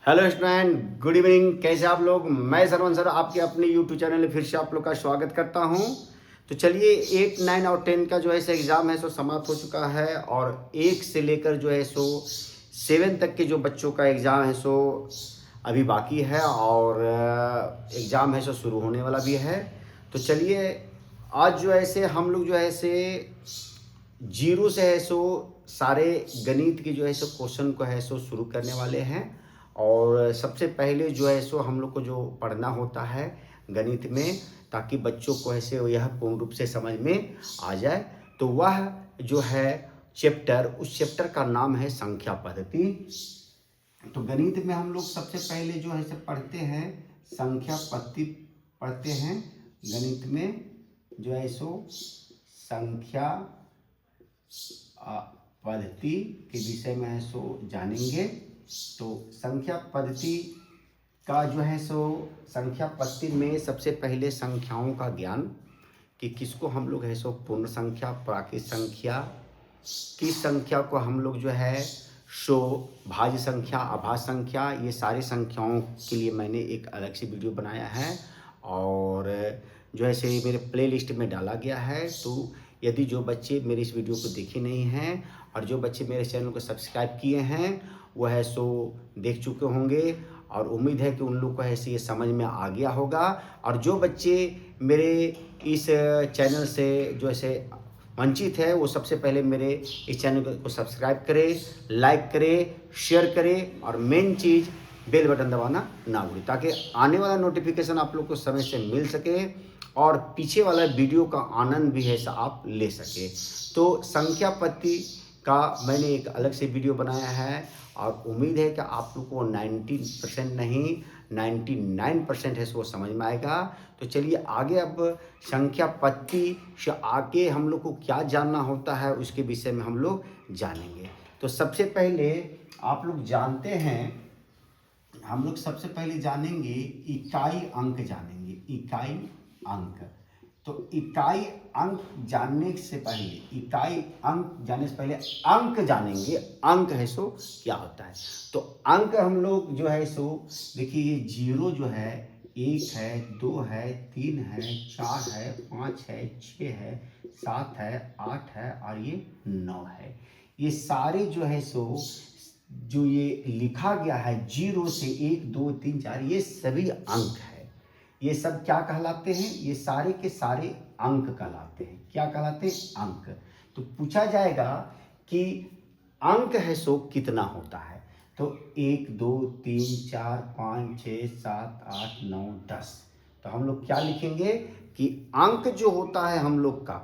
Hello student, good evening. कैसे आप लोग? मैं सरवन सर आपके अपने यूट्यूब चैनल में फिर से आप लोग का स्वागत करता हूं। तो चलिए 8, 9 और 10 का जो है सो एग्ज़ाम है सो समाप्त हो चुका है और 1 से लेकर जो है सो 7 तक के जो बच्चों का एग्ज़ाम है सो अभी बाकी है और एग्ज़ाम है सो शुरू होने वाला भी है। तो चलिए आज जो है से हम लोग जो है से जीरो से है सो सारे गणित के जो है सो क्वेश्चन को है सो शुरू करने वाले हैं। और सबसे पहले जो है सो हम लोग को जो पढ़ना होता है गणित में, ताकि बच्चों को ऐसे यह पूर्ण रूप से समझ में आ जाए, तो वह जो है चैप्टर, उस चैप्टर का नाम है संख्या पद्धति। तो गणित में हम लोग सबसे पहले जो है से पढ़ते हैं संख्या पद्धति पढ़ते हैं। गणित में जो है सो संख्या पद्धति के विषय में है सो जानेंगे। तो संख्या पद्धति का जो है सो संख्या पद्धति में सबसे पहले संख्याओं का ज्ञान, कि किसको हम लोग है सो पूर्ण संख्या, प्राकृत संख्या, किस संख्या को हम लोग जो है सो भाज्य संख्या, अभाज्य संख्या, ये सारी संख्याओं के लिए मैंने एक अलग से वीडियो बनाया है और जो है से मेरे प्ले लिस्ट में डाला गया है। तो यदि जो बच्चे मेरे इस वीडियो को देखे नहीं हैं और जो बच्चे मेरे चैनल को सब्सक्राइब किए हैं वह है सो देख चुके होंगे और उम्मीद है कि उन लोग को ऐसे ये समझ में आ गया होगा। और जो बच्चे मेरे इस चैनल से जो ऐसे वंचित है वो सबसे पहले मेरे इस चैनल को सब्सक्राइब करें, लाइक करें, शेयर करें और मेन चीज़ बेल बटन दबाना ना भूलें, ताकि आने वाला नोटिफिकेशन आप लोग को समय से मिल सके और पीछे वाला वीडियो का आनंद भी है आप ले सके। तो संख्या पद्धति का मैंने एक अलग से वीडियो बनाया है और उम्मीद है कि आप लोग को 90% नहीं 99% है सो समझ में आएगा। तो चलिए आगे अब संख्या पद्धति से आगे हम लोग को क्या जानना होता है उसके विषय में हम लोग जानेंगे। तो सबसे पहले आप लोग जानते हैं, हम लोग सबसे पहले जानेंगे इकाई अंक जानेंगे, इकाई अंक। तो इकाई अंक जानने से पहले, इकाई अंक जानने से पहले अंक जानेंगे। अंक है सो क्या होता है। तो अंक हम लोग जो है सो देखिए, ये जीरो जो है 1 है, 2 है, 3 है, 4 है, 5 है, 6 है, 7 है, 8 है और ये 9 है। ये सारे जो है सो जो ये लिखा गया है जीरो से 1, 2, 3, 4, ये सभी अंक है। ये सब क्या कहलाते हैं? ये सारे के सारे अंक कहलाते हैं। क्या कहलाते हैं? अंक। तो पूछा जाएगा कि अंक है सो कितना होता है। तो 1, 2, 3, 4, 5, 6, 7, 8, 9, 10। तो हम लोग क्या लिखेंगे कि अंक जो होता है हम लोग का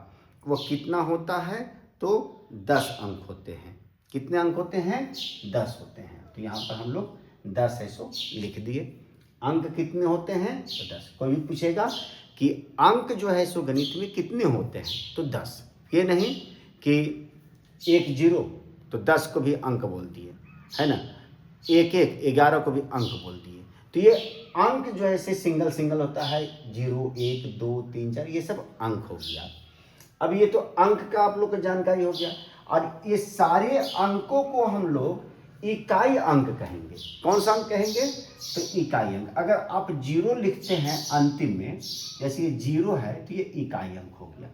वो कितना होता है? तो 10 अंक होते हैं। कितने अंक होते हैं? 10 होते हैं। तो यहाँ पर हम लोग 10 है सो लिख दिए। अंक कितने होते हैं? तो 10। कोई भी पूछेगा कि अंक जो है सो गणित में कितने होते हैं, तो 10। ये नहीं कि 1 0 तो 10 को भी अंक बोल दिए, है ना, 1 1 11 को भी अंक बोल दिए। तो ये अंक जो है से सिंगल सिंगल होता है, 0 1 2 3 4, ये सब अंक हो गया। अब ये तो अंक का आप लोग को जानकारी हो गया। और ये सारे अंकों को हम लोग इकाई अंक कहेंगे। कौन सा अंक कहेंगे? तो इकाई अंक। अगर आप 0 लिखते हैं अंतिम में, जैसे ये 0 है तो ये इकाई अंक हो गया।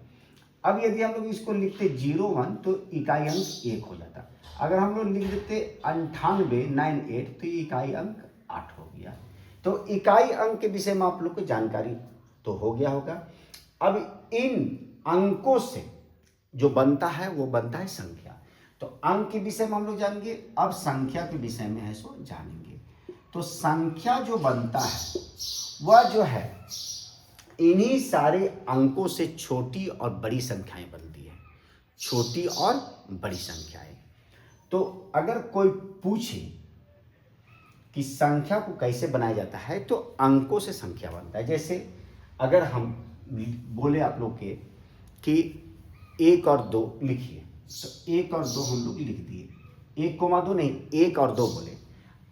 अब यदि हम लोग इसको लिखते 0 1 तो इकाई अंक 1 हो जाता। अगर हम लोग लिख देते 98 9 8 तो ये इकाई अंक 8 हो गया। तो इकाई अंक के विषय में आप लोग को जानकारी तो हो गया होगा। अब इन अंकों से जो बनता है वो बनता है संख्या। तो अंक के विषय में हम लोग जानेंगे। अब संख्या के विषय में है सो जानेंगे। तो संख्या जो बनता है वह जो है इन्हीं सारे अंकों से छोटी और बड़ी संख्याएं बनती है। छोटी और बड़ी संख्याएं। तो अगर कोई पूछे कि संख्या को कैसे बनाया जाता है, तो अंकों से संख्या बनता है। जैसे अगर हम बोले आप लोग के कि 1 और 2 लिखिए, तो 1 और 2 हम लोग लिख दिए। 1,2 नहीं, 1 और 2 बोले।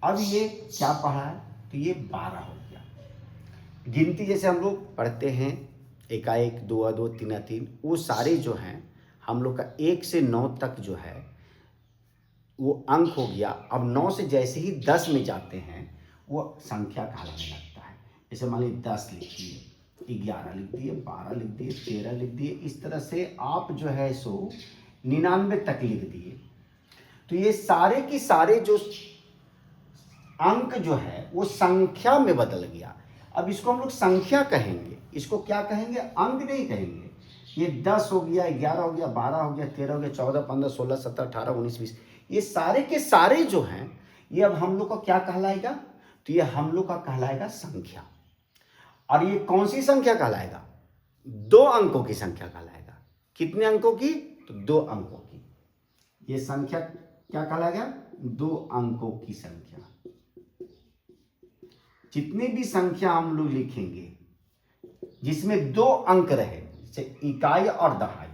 अब ये क्या पढ़ा है? तो ये 12 हो गया। गिनती जैसे हम लोग पढ़ते हैं 1 1 2 2 3 3, वो सारे जो हैं हम लोग का 1 से 9 तक जो है वो अंक हो गया। अब 9 से जैसे ही 10 में जाते हैं वो संख्या कहलाने लगता है। जैसे मान लीजिए 10 लिख दिए, 11 लिख दिए, 12 लिख दिए, 13 लिख दिए, इस तरह से आप जो है सो 99 तक लिख दिए। तो ये सारे की सारे जो अंक जो है वो संख्या में बदल गया। अब इसको हम लोग संख्या कहेंगे, इसको क्या कहेंगे, अंक नहीं कहेंगे। ये 10 हो गया, 11 हो गया, 12 हो गया, 13 हो गया, 14, 15, 16, 17, 18, 19, 20, ये सारे के सारे जो हैं ये अब हम लोग का क्या कहलाएगा, तो ये हम लोग का कहलाएगा संख्या। और ये कौन सी संख्या कहलाएगा, 2 अंकों की संख्या कहलाएगा। कितने अंकों की, तो 2 अंकों की। ये संख्या क्या कहलाएगा, 2 अंकों की संख्या। जितनी भी संख्या हम लोग लिखेंगे जिसमें 2 अंक रहे, जैसे इकाई और दहाई,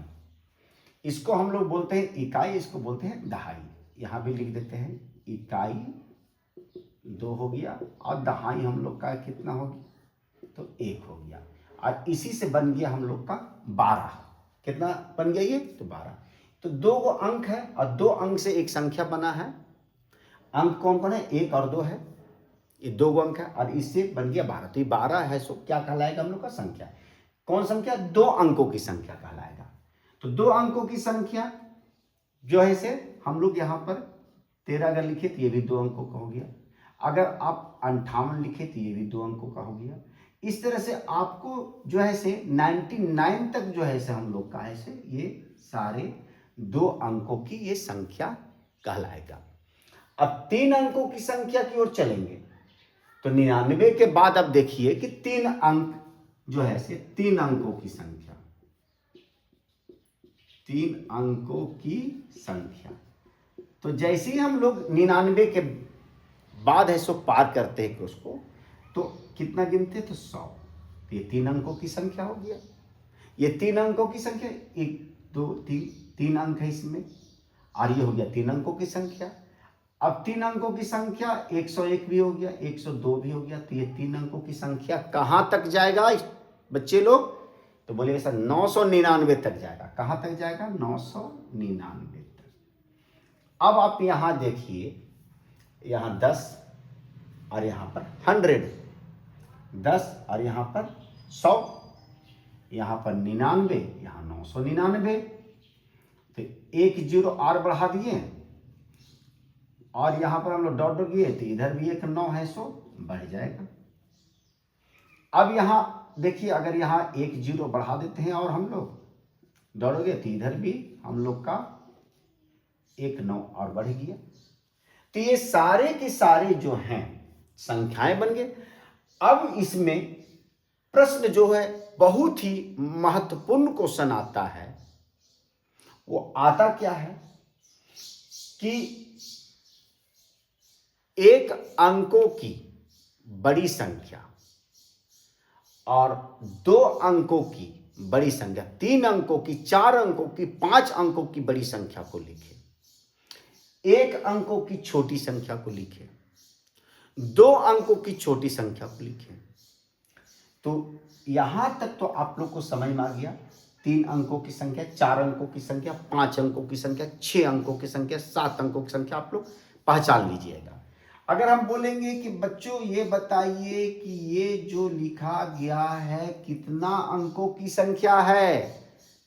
इसको हम लोग बोलते हैं इकाई, इसको बोलते हैं दहाई। यहां भी लिख देते हैं, इकाई 2 हो गया और दहाई हम लोग का कितना हो गया, तो 1 हो गया। और इसी से बन गया हम लोग का 12। कितना बन गया ये, तो 12। तो 2 गो अंक है और 2 अंक से एक संख्या बना है। अंक कौन कौन है, 1 और 2 है, ये 2 अंक है और इससे बन गया 12। तो ये 12 है, सो क्या कहलाएगा हम लोग का, संख्या। कौन संख्या, 2 अंकों की संख्या कहलाएगा। तो 2 अंकों की संख्या जो है से हम लोग यहाँ पर 13 अगर लिखे तो ये भी 2 अंकों का हो गया। अगर आप 58 लिखे तो ये भी 2 अंकों का हो गया। इस तरह से आपको जो है से 99 तक जो है से हम लोग का है से ये सारे 2 अंकों की ये संख्या कहलाएगा। अब 3 अंकों की संख्या की ओर चलेंगे। तो 99 के बाद अब देखिए कि 3 अंक जो है से 3 अंकों की संख्या, 3 अंकों की संख्या। तो जैसे ही हम लोग 99 के बाद है सो पार करते हैं कि उसको, तो कितना गिनते, तो 100। तो ये 3 अंकों की संख्या हो गया। ये 3 अंकों की संख्या, 1 2 3 अंक है इसमें, और ये हो गया 3 अंकों की संख्या। अब 3 अंकों की संख्या 101 भी हो गया, 102 भी हो गया। तो ये 3 अंकों की संख्या कहां तक जाएगा बच्चे लोग, तो बोलिए सर 999 तक जाएगा। कहां तक जाएगा, 999 तक। अब आप यहां देखिए, यहां 10 और यहां पर 100, 10 और यहां पर 100, यहां पर 99, यहां 999। तो 1 0 और बढ़ा दिए और यहां पर हम लोग डॉट डॉट किए तो इधर भी एक 9 है सो बढ़ जाएगा। अब यहां देखिए, अगर यहां 1 0 बढ़ा देते हैं और हम लोग डॉट गए तो इधर भी हम लोग का एक 9 और बढ़ गया। तो ये सारे के सारे जो हैं संख्याएं बन गए। अब इसमें प्रश्न जो है बहुत ही महत्वपूर्ण क्वेश्चन आता है। वो आता क्या है कि 1 अंकों की बड़ी संख्या और 2 अंकों की बड़ी संख्या, 3 अंकों की, 4 अंकों की, 5 अंकों की बड़ी संख्या को लिखे, 1 अंकों की छोटी संख्या को लिखे, 2 अंकों की छोटी संख्या को लिखे। तो यहां तक तो आप लोग को समझ में आ गया। 3 अंकों की संख्या, 4 अंकों की संख्या, 5 अंकों की संख्या, 6 अंकों की संख्या, 7 अंकों की संख्या आप लोग पहचान लीजिएगा। अगर हम बोलेंगे कि बच्चों ये बताइए कि ये जो लिखा गया है कितना अंकों की संख्या है,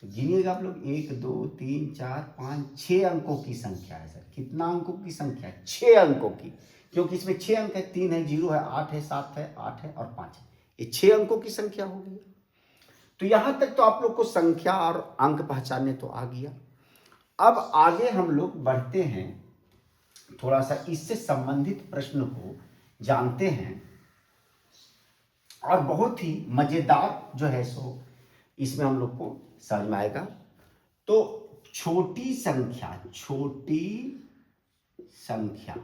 तो गिनिएगा आप लोग, 1 2 3 4 5 6 अंकों की संख्या है। सर कितना अंकों की संख्या है, 6 अंकों की, क्योंकि इसमें 6 अंक है, 3 है, 0 है, 8 है, 7 है, 8 है और 5 है। ये 6 अंकों की संख्या हो गई। तो यहां तक तो आप लोग को संख्या और अंक पहचानने तो आ गया। अब आगे हम लोग बढ़ते हैं, थोड़ा सा इससे संबंधित प्रश्न को जानते हैं और बहुत ही मजेदार जो है सो इसमें हम लोग को समझ में आएगा। तो छोटी संख्या, छोटी संख्या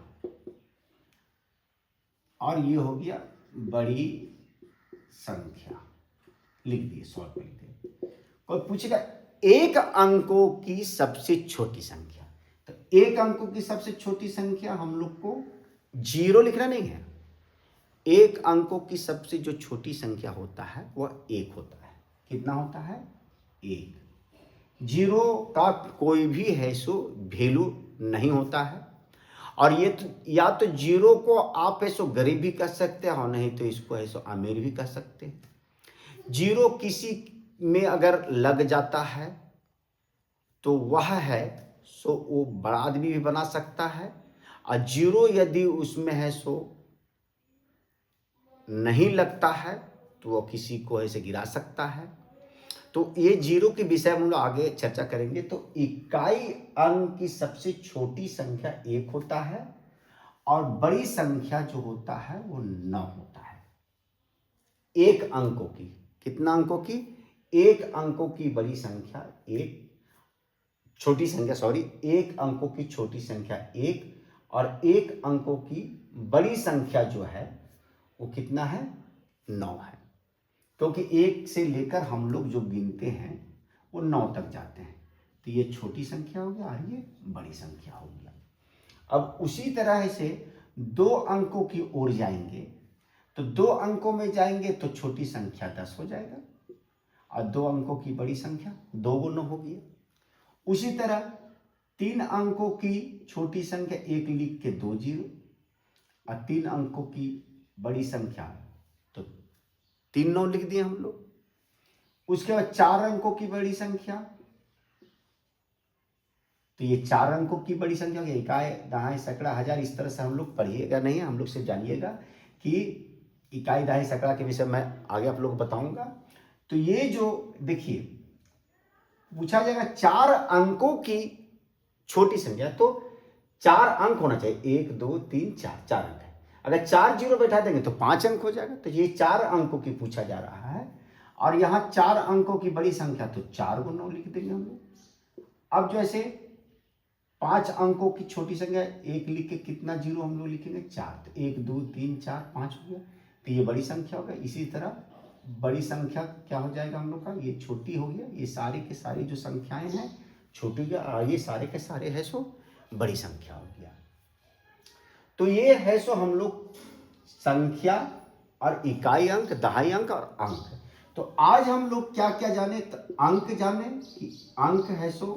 और ये हो गया बड़ी संख्या, लिख दिए, सॉल्व कर दिए। कोई पूछेगा 1 अंकों की सबसे छोटी संख्या, तो 1 अंकों की सबसे छोटी संख्या हम लोग को 0 लिखना नहीं है। 1 अंकों की सबसे जो छोटी संख्या होता है वह 1 होता है। कितना होता है, 1। 0 का कोई भी है सो वैल्यू नहीं होता है और ये तो या तो जीरो को आप ऐसो गरीब भी कह सकते हैं और नहीं तो इसको ऐसो अमीर भी कह सकते हैं। जीरो किसी में अगर लग जाता है तो वह है सो वो बड़ा आदमी भी बना सकता है, और जीरो यदि उसमें है सो नहीं लगता है तो वो किसी को ऐसे गिरा सकता है। तो ये जीरो के विषय में हम लोग आगे चर्चा करेंगे। तो इकाई अंक की सबसे छोटी संख्या 1 होता है और बड़ी संख्या जो होता है वो 9 होता है। एक अंकों की, कितना अंकों की? एक अंकों की बड़ी संख्या एक, छोटी संख्या सॉरी, एक अंकों की छोटी संख्या 1 और एक अंकों की बड़ी संख्या जो है वो कितना है? 9 है। क्योंकि 1 से लेकर हम लोग जो गिनते हैं वो 9 तक जाते हैं। तो ये छोटी संख्या हो गया और ये बड़ी संख्या हो गया। अब उसी तरह से 2 अंकों की ओर जाएंगे तो 2 अंकों में जाएंगे तो छोटी संख्या 10 हो जाएगा और 2 अंकों की बड़ी संख्या 2 गुना हो गया। उसी तरह 3 अंकों की छोटी संख्या 1 लिख के 2 जीरो और 3 अंकों की बड़ी संख्या तो 3 9 लिख दिए हम लोग। उसके बाद 4 अंकों की बड़ी संख्या, तो ये 4 अंकों की बड़ी संख्या होगी। इकाई दहाई सैकड़ा हजार, इस तरह से हम लोग पढ़िएगा नहीं, हम लोग सिर्फ जानिएगा कि इकाई दहाई सैकड़ा के विषय में आगे आप लोग बताऊंगा। तो ये जो देखिए पूछा जाएगा 4 अंकों की छोटी संख्या, तो 4 अंक होना चाहिए, 1 2 3 4, 4 अंक है। अगर 4 जीरो बैठा देंगे तो 5 अंक हो जाएगा। तो ये 4 अंकों की पूछा जा रहा है और यहाँ 4 अंकों की बड़ी संख्या तो 4 को 9 लिख देंगे हम लोग। अब जैसे 5 अंकों की छोटी संख्या 1 लिख के कितना जीरो हम लोग लिखेंगे? 4। तो 1 2 3 4 5 हो गया, तो ये बड़ी संख्या होगा। इसी तरह बड़ी संख्या क्या हो जाएगा हम लोग का? ये छोटी हो गया। ये सारे के सारे जो संख्याएं हैं छोटी हो गया, ये सारे के सारे है सो बड़ी संख्या हो गया। तो ये है सो हम लोग संख्या और इकाई अंक, दहाई अंक और अंक। तो आज हम लोग क्या क्या जाने? तो अंक जाने कि अंक है सो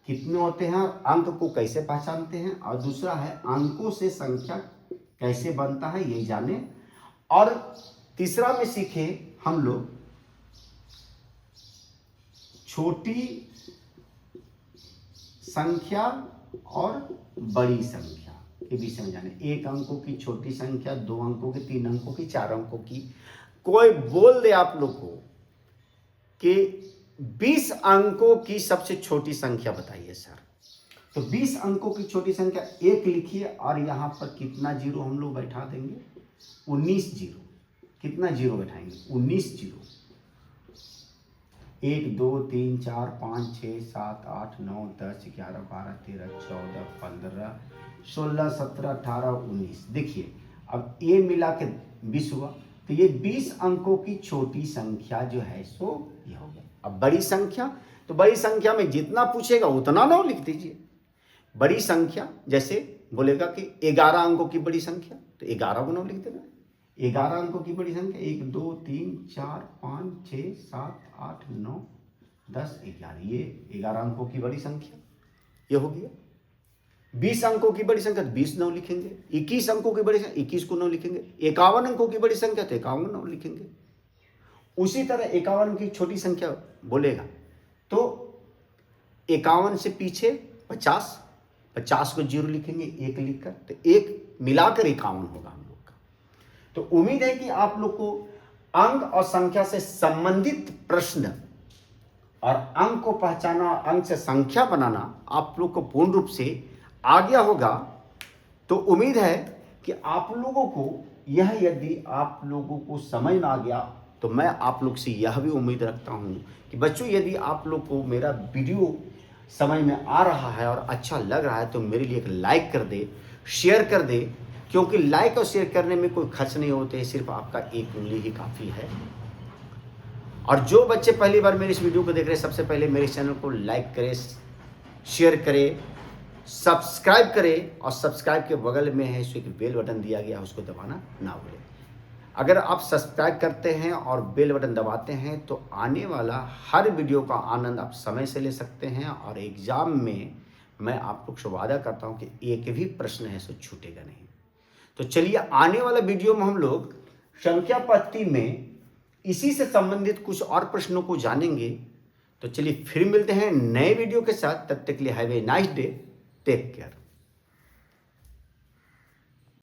कितने होते हैं, अंक को कैसे पहचानते हैं, और दूसरा है अंकों से संख्या कैसे बनता है ये जाने, और तीसरा में सीखे हम लोग छोटी संख्या और बड़ी संख्या के विषय में जाने। 1 अंकों की छोटी संख्या, 2 अंकों की, 3 अंकों की, 4 अंकों की। कोई बोल दे आप लोग को कि 20 अंकों की सबसे छोटी संख्या बताइए सर, तो 20 अंकों की छोटी संख्या 1 लिखिए और यहाँ पर कितना जीरो हम लोग बैठा देंगे? 19 जीरो। कितना जीरो बैठाएंगे? 19 जीरो। 1 2 3 4 5 6 7 8 9 10 11 12 13 14 15 16 17 18 19। देखिए अब ये मिला के 20 हुआ, तो ये 20 अंकों की छोटी संख्या जो है सो ये हो गया। अब बड़ी संख्या, तो बड़ी संख्या में जितना पूछेगा उतना 9 लिख दीजिए। बड़ी संख्या जैसे बोलेगा कि 11 अंकों की बड़ी संख्या, तो 11 को 9 लिख देना। 11 अंकों की बड़ी संख्या 1 2 3 4 5 6 7 8 9 10 11, ये 11 अंकों की बड़ी संख्या ये हो गया। 20 अंकों की बड़ी संख्या तो 20 9 लिखेंगे। 21 अंकों की बड़ी संख्या 21 को 9 लिखेंगे। 51 अंकों की बड़ी संख्या तो 51 9 लिखेंगे। उसी तरह 51 की छोटी संख्या बोलेगा तो 51 से पीछे 50, 50 को जीरो लिखेंगे 1 लिखकर, तो 1 मिलाकर 51 होगा हम लोग का। तो उम्मीद है कि आप लोग को अंक और संख्या से संबंधित प्रश्न और अंक को पहचाना, अंक से संख्या बनाना आप लोग को पूर्ण रूप से आ गया होगा। तो उम्मीद है कि आप लोगों को यह, यदि आप लोगों को समझ में आ गया तो मैं आप लोग से यह भी उम्मीद रखता हूं कि बच्चों यदि आप लोग को मेरा वीडियो समझ में आ रहा है और अच्छा लग रहा है तो मेरे लिए एक लाइक कर दे, शेयर कर दे, क्योंकि लाइक और शेयर करने में कोई खर्च नहीं होते, सिर्फ आपका एक उंगली ही काफ़ी है। और जो बच्चे पहली बार मेरे इस वीडियो को देख रहे हैं, सबसे पहले मेरे चैनल को लाइक करें, शेयर करें, सब्सक्राइब करें, और सब्सक्राइब के बगल में है सो एक बेल बटन दिया गया है, उसको दबाना ना भूलें। अगर आप सब्सक्राइब करते हैं और बेल बटन दबाते हैं तो आने वाला हर वीडियो का आनंद आप समय से ले सकते हैं और एग्ज़ाम में मैं आप लोग से वादा करता हूं कि एक भी प्रश्न है सो छूटेगा नहीं। तो चलिए आने वाला वीडियो में हम लोग संख्या पद्धति में इसी से संबंधित कुछ और प्रश्नों को जानेंगे। तो चलिए फिर मिलते हैं नए वीडियो के साथ, तब तक के लिए have a nice day, take care.